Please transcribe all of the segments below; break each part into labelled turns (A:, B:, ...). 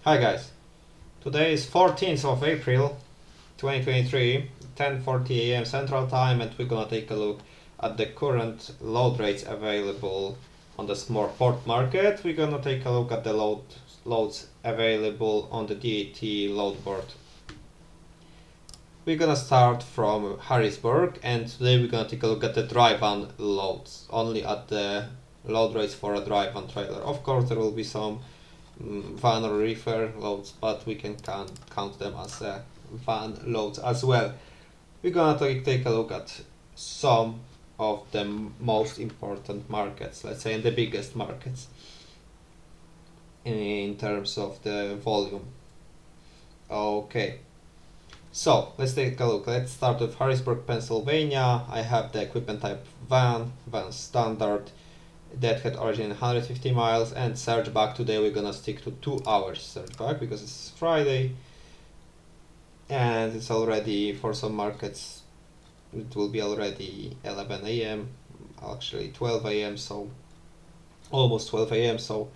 A: Hi guys, today is 14th of April 2023, 10:40 am Central Time, and we're gonna take a look at the current load rates available on the small port market. We're gonna take a look at the loads available on the DAT load board. We're gonna start from Harrisburg, and today we're gonna take a look at the dry-van loads, only at the load rates for a dry-van trailer. Of course, there will be some van or reefer loads, but we can count them as van loads as well. We're gonna take a look at some of the most important markets, let's say in the biggest markets in terms of the volume. Okay, so let's take a look. Let's start with Harrisburg, Pennsylvania. I have the equipment type van standard, that had origin 150 miles, and surge back today we're gonna stick to 2 hours surge back because it's Friday and it's already, for some markets it will be already 11 a.m. actually 12 a.m. so almost 12 a.m. so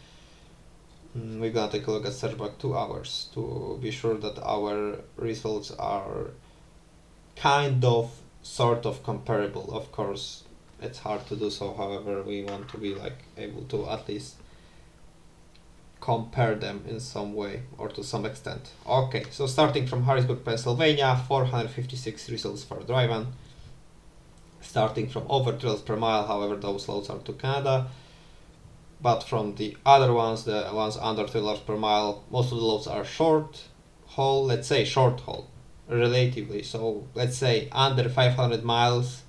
A: we're gonna take a look at surge back 2 hours to be sure that our results are kind of sort of comparable. Of course it's hard to do so, however we want to be able to at least compare them in some way or to some extent. Okay, so starting from Harrisburg, Pennsylvania, 456 results for drive-in. Starting from over 3 loads per mile, however those loads are to Canada, but from the other ones, the ones under 3 loads per mile, most of the loads are short haul, let's say short haul relatively, so let's say under 500 miles,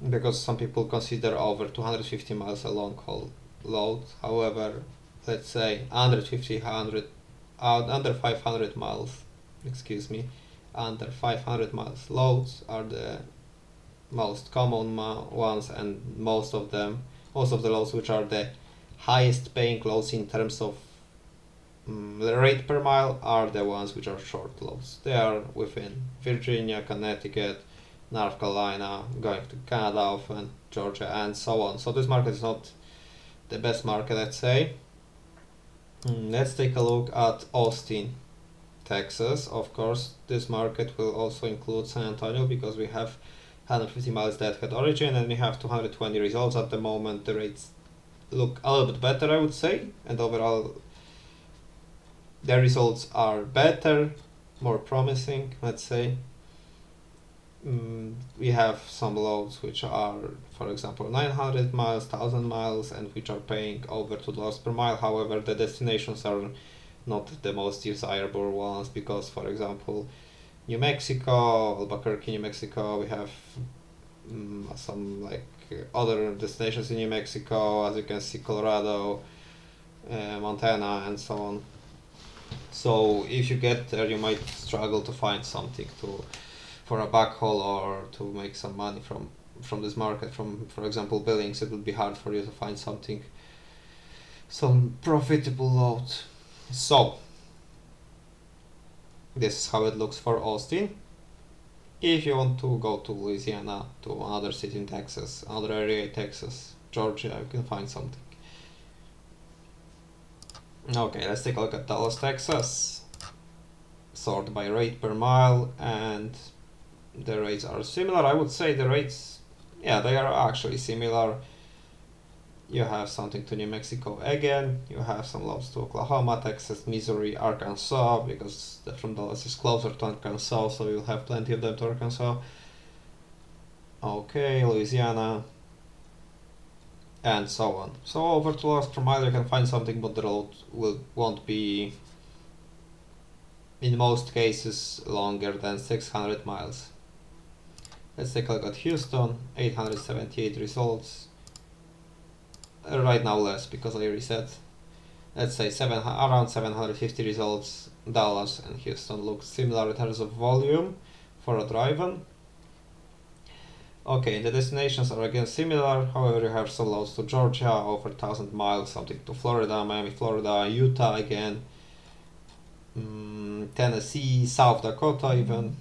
A: because some people consider over 250 miles a long haul load. However, let's say under 500 miles, under 500 miles loads are the most common ones, and most of the loads which are the highest paying loads in terms of the rate per mile are the ones which are short loads. They are within Virginia, Connecticut, North Carolina, going to Canada often, Georgia, and so on. So this market is not the best market, let's say. Let's take a look at Austin, Texas. Of course, this market will also include San Antonio because we have 150 miles that had origin and we have 220 results at the moment. The rates look a little bit better, I would say, and overall the results are better, more promising, let's say. We have some loads which are, for example, 900 miles, 1000 miles, and which are paying over $2 per mile. However, the destinations are not the most desirable ones because, for example, New Mexico, Albuquerque, New Mexico, we have some other destinations in New Mexico, as you can see, Colorado, Montana, and so on. So if you get there, you might struggle to find something for a backhaul or to make some money from this market. From, for example, Billings, it would be hard for you to find some profitable load. So this is how it looks for Austin. If you want to go to Louisiana, to another city in Texas, another area in Texas, Georgia, you can find something. Okay, let's take a look at Dallas, Texas. Sort by rate per mile, and the rates are similar. I would say the rates, yeah, they are actually similar. You have something to New Mexico again, you have some loads to Oklahoma, Texas, Missouri, Arkansas, because from Dallas is closer to Arkansas, so you'll have plenty of them to Arkansas. Okay, Louisiana, and so on. So over 2 loads per mile you can find something, but the road won't be, in most cases, longer than 600 miles. Let's take a look at Houston, 878 results. Right now less because I reset. Let's say around 750 results. Dallas and Houston look similar in terms of volume for a drive-in. Okay, the destinations are again similar, however you have some loads to Georgia, over 1000 miles, something to Florida, Miami, Florida, Utah again, Tennessee, South Dakota even.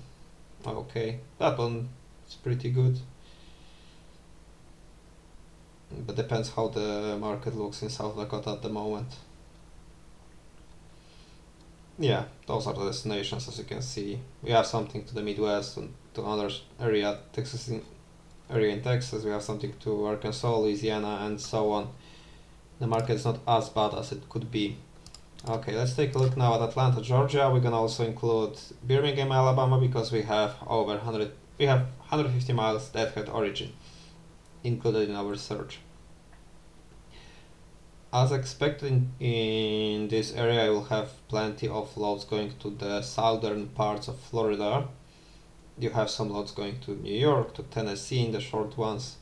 A: Okay, that one is pretty good, but depends how the market looks in South Dakota at the moment. yeah, those are the destinations. As you can see, we have something to the Midwest and to another area, area in Texas. We have something to Arkansas, Louisiana, and so on. The market is not as bad as it could be. Okay, let's take a look now at Atlanta, Georgia. We're gonna also include Birmingham, Alabama, because we have over 100. We have 150 miles that had origin included in our search. As expected in this area, I will have plenty of loads going to the southern parts of Florida. You have some loads going to New York, to Tennessee in the short ones,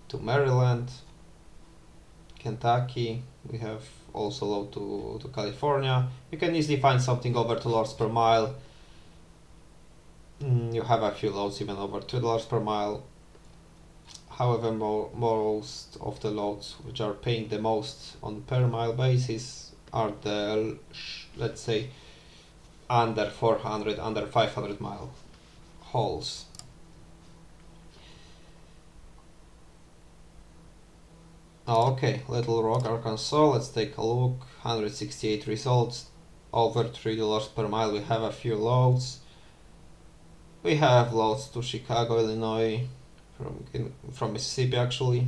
A: to Maryland, Kentucky. We have also load to California. You can easily find something over $2 per mile. You have a few loads even over $2 per mile. However, most of the loads which are paying the most on per mile basis are the, let's say, under 400, under 500 mile hauls. Okay, Little Rock, Arkansas, let's take a look. 168 results, over $3 per mile. We have a few loads. We have loads to Chicago, Illinois, from Mississippi actually.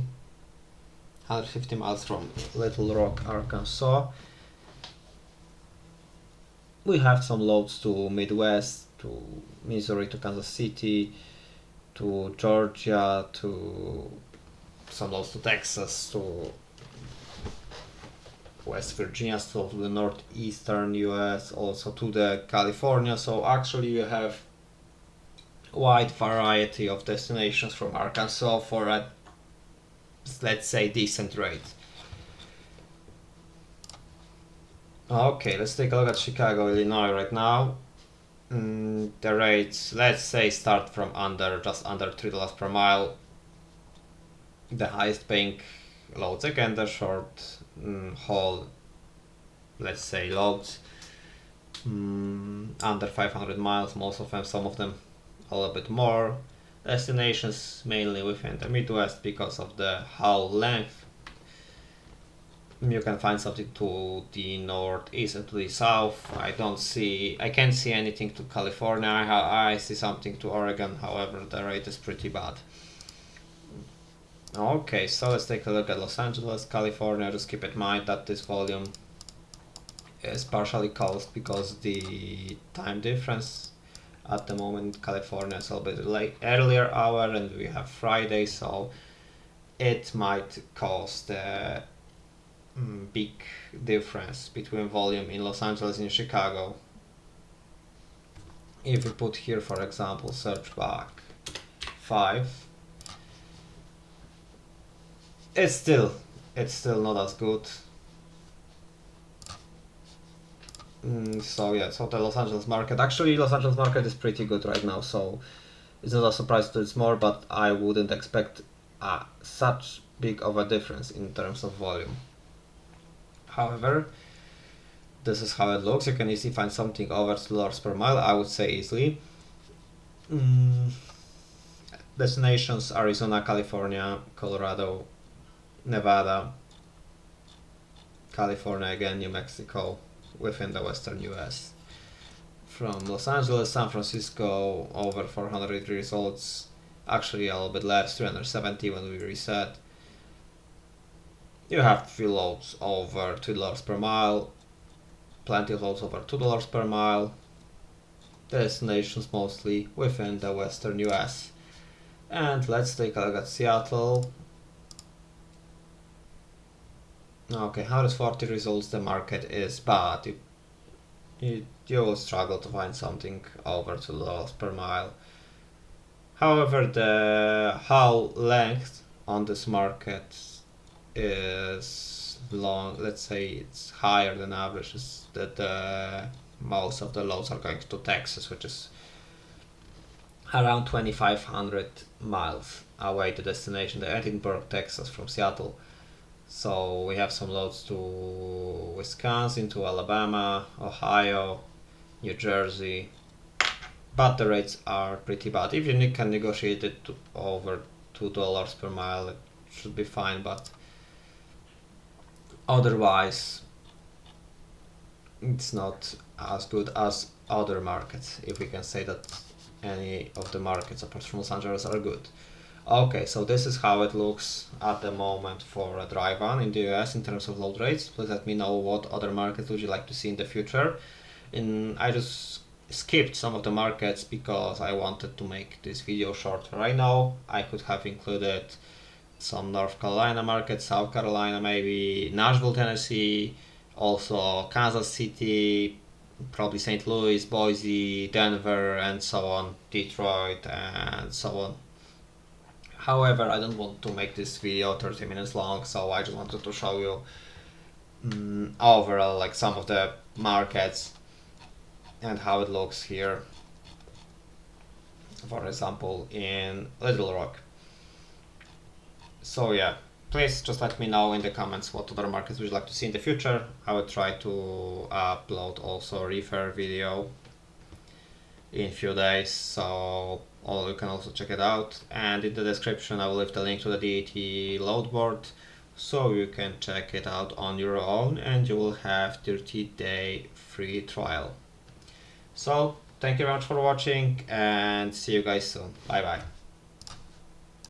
A: 150 miles from Little Rock, Arkansas. We have some loads to Midwest, to Missouri, to Kansas City, to Georgia, to some loads to Texas, to West Virginia, so to the northeastern US, also to the California. So actually you have wide variety of destinations from Arkansas for a, let's say, decent rate. Okay, let's take a look at Chicago, Illinois right now. The rates, let's say, start from just under $3 per mile. The highest paying loads, again the short haul, let's say, loads under 500 miles, most of them, some of them a little bit more. Destinations mainly within the Midwest because of the haul length. You can find something to the northeast and to the south. I can't see anything to California. I see something to Oregon, however the rate is pretty bad. Okay, so let's take a look at Los Angeles, California. Just keep in mind that this volume is partially caused because the time difference at the moment in California is a little bit late, earlier hour, and we have Friday, so it might cause the big difference between volume in Los Angeles and Chicago. If we put here, for example, search back 5, it's still not as good. So yeah, so the Los Angeles market, actually Los Angeles market is pretty good right now, so it's not a surprise that it's more, but I wouldn't expect such big of a difference in terms of volume. However, this is how it looks. You can easily find something over $2 per mile, I would say easily. Destinations: Arizona, California, Colorado, Nevada, California again, New Mexico, within the western US. From Los Angeles, San Francisco, over 400 results, actually a little bit less, 370 when we reset. You have few loads over $2 per mile, plenty of loads over $2 per mile. Destinations mostly within the western US. And let's take a look at Seattle. Okay, 140 results. The market is bad. You will struggle to find something over $2 per mile. However, the haul length on this market is long. Let's say it's higher than average. Is that most of the loads are going to Texas, which is around 2,500 miles away to destination, the Edinburgh, Texas, from Seattle. So we have some loads to Wisconsin, to Alabama, Ohio, New Jersey, but the rates are pretty bad. If you can negotiate it to over $2 per mile, it should be fine, but otherwise it's not as good as other markets, if we can say that any of the markets apart from Los Angeles are good. Okay, so this is how it looks at the moment for a dry van in the US in terms of load rates. Please let me know what other markets would you like to see in the future. I just skipped some of the markets because I wanted to make this video shorter. Right now I could have included some North Carolina markets, South Carolina maybe, Nashville, Tennessee, also Kansas City, probably St. Louis, Boise, Denver, and so on, Detroit, and so on. However, I don't want to make this video 30 minutes long, so I just wanted to show you overall like some of the markets and how it looks here. For example, in Little Rock. So yeah, please just let me know in the comments what other markets would you like to see in the future. I will try to upload also a reefer video in a few days, so you can also check it out. And in the description I will leave the link to the DAT load board, so you can check it out on your own and you will have 30-day free trial. So thank you very much for watching and see you guys soon. Bye bye.